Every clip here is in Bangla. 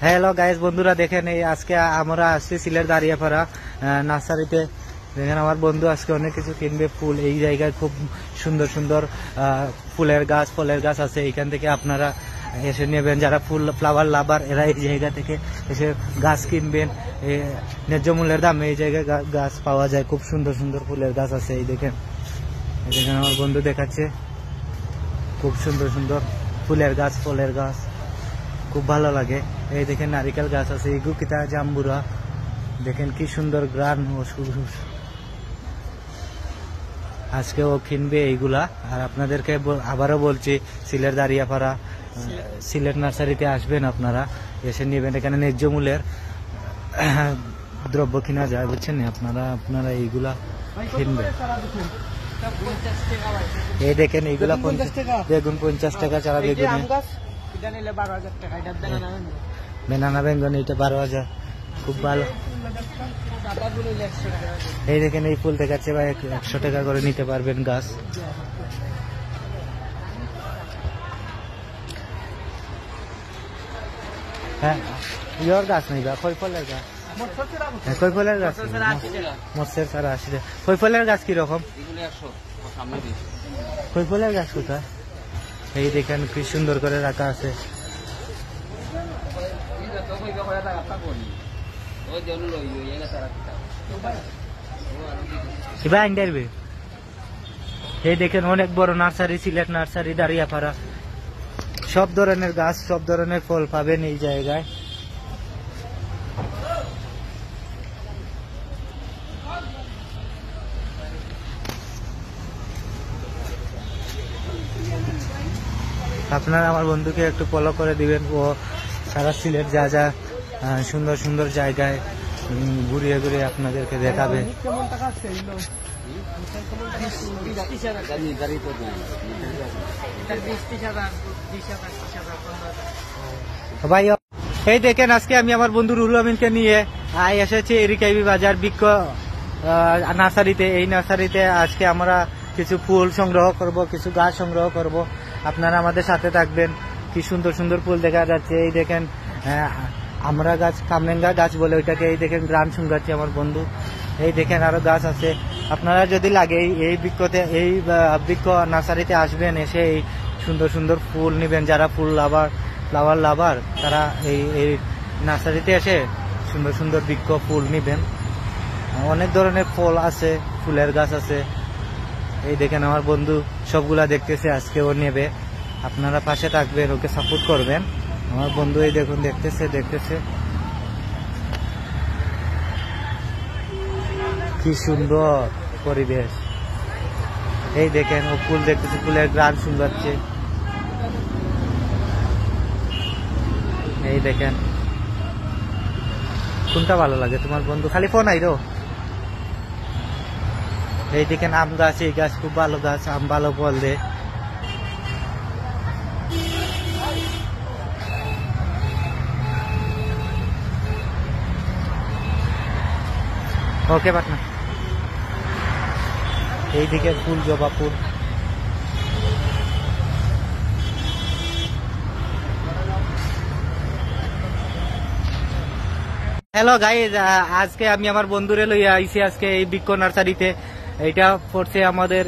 হ্যালো গাইস, বন্ধুরা দেখেন এই আজকে আমরা আসছি সিলেট দাঁড়িয়াপাড়া নার্সারিতে। দেখেন আমার বন্ধু আজকে অনেক কিছু কিনবে ফুল। এই জায়গায় খুব সুন্দর সুন্দর ফুলের গাছ ফলের গাছ আছে। এইখান থেকে আপনারা এসে নেবেন, যারা ফুল ফ্লাওয়ার লাভার এরা এই জায়গা থেকে এসে গাছ কিনবেন ন্যায্য মূল্যের দামে। এই জায়গায় গাছ পাওয়া যায়, খুব সুন্দর সুন্দর ফুলের গাছ আছে। এই দেখেন আমার বন্ধু দেখাচ্ছে খুব সুন্দর সুন্দর ফুলের গাছ ফলের গাছ, খুব ভালো লাগে। এই দেখেন নারিকেল গাছ আছে, ইগুকিতা জাম্বুরা, দেখেন কি সুন্দর গ্রান। আজকে ও কিনবে এইগুলা। আর আপনাদেরকে আবারও বলছি, সিলেট দাঁড়িয়াপাড়া সিলেট নার্সারিতে আসবেন, আপনারা এসে নেবেন। এখানে ন্যায্য মূল্যের দ্রব্য কিনা যায়, বুঝছেন না? আপনারা এইগুলা কিনবেন। এই দেখেন এইগুলা বেগুন 50 টাকা চারা, বেগুন বেনানা বেঙ্গন এটা 12,000, খুব ভালো। এই দেখেন এই ফুল দেখাচ্ছে ভাই, 100 টাকা করে নিতে পারবেন গাছ। হ্যাঁ, ইয়োর গাছ নেই বা কই ফলের গাছ? কই ফলের গাছ? মৎস্যের সারা 80 টাকা। কই ফলের গাছ কিরকম? কই ফলের গাছ কোথায়? এই দেখেন কি সুন্দর করে রাখা আছে। এই দেখেন অনেক বড় নার্সারি, সিলেট নার্সারি দাঁড়িয়াপাড়া। সব ধরনের গাছ সব ধরনের ফল পাবেন এই জায়গায়। আপনারা আমার বন্ধুকে একটু ফলো করে দিবেন। ও সারা সিলেট যা যা সুন্দর সুন্দর জায়গায় ঘুরিয়ে ঘুরিয়ে আপনাদেরকে দেখাবে। ভাই এই দেখেন আজকে আমি আমার বন্ধু রুহুল আমিনকে নিয়ে এসেছি এরিকাইবি বাজার বৃক্ষ নার্সারিতে। এই নার্সারিতে আজকে আমরা কিছু ফুল সংগ্রহ করব, কিছু গাছ সংগ্রহ করব। আপনারা আমাদের সাথে থাকবেন। কি সুন্দর সুন্দর ফুল দেখা যাচ্ছে। এই দেখেন আমরা গাছ, কামরেঙ্গা গাছ বলে ওইটাকে। এই দেখেন গ্রাম শুঙ্গাচ্ছে আমার বন্ধু। এই দেখেন আরো গাছ আছে। আপনারা যদি লাগে এই বৃক্ষ নার্সারিতে আসবেন, এসে এই সুন্দর সুন্দর ফুল নেবেন। যারা ফুল ফ্লাওয়ার লাভার তারা এই নার্সারিতে এসে সুন্দর সুন্দর বৃক্ষ ফুল নেবেন। অনেক ধরনের ফল আছে, ফুলের গাছ আছে। এই দেখেন আমার বন্ধু সবগুলা দেখতেছে, আজকে ও নেবে। আপনারা পাশে থাকবেন, ওকে সাপোর্ট করবেন। আমার বন্ধু এই দেখুন দেখতেছে কি সুন্দর পরিবেশ। এই দেখেন ও ফুল দেখতেছে, ফুলের গ্রান শুনছে। এই দেখেন কোনটা ভালো লাগে তোমার বন্ধু? খালি ফোন আইরো। এই দেখেন আম গাছ, এই গাছ খুব ভালো গাছ, আম ভালো ফল দে। ওকে পাটনা। এইদিকে ফুল, জবা ফুল। হ্যালো গাইজ, আজকে আমি আমার বন্ধুরে লইয়া আইছি আজকে এই বৃক্ষ নার্সারিতে। এইটা পড়ছে আমাদের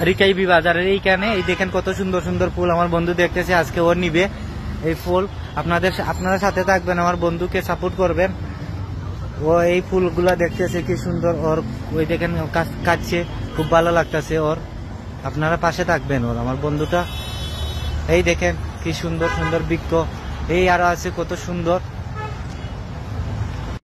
রিকাইবি বাজারের এইখানে। এই দেখেন কত সুন্দর সুন্দর ফুল আমার বন্ধু দেখতেছে, আজকে ওর নিবে এই ফুল। আপনারা সাথে থাকবেন, আমার বন্ধুকে সাপোর্ট করবেন। ও এই ফুলগুলা দেখতেছে কি সুন্দর। ওর ওই দেখেন কাটছে, খুব ভালো লাগতেছে ওর। আপনারা পাশে থাকবেন ওর, আমার বন্ধুটা। এই দেখেন কি সুন্দর সুন্দর বৃক্ষ। এই আরো আছে কত সুন্দর।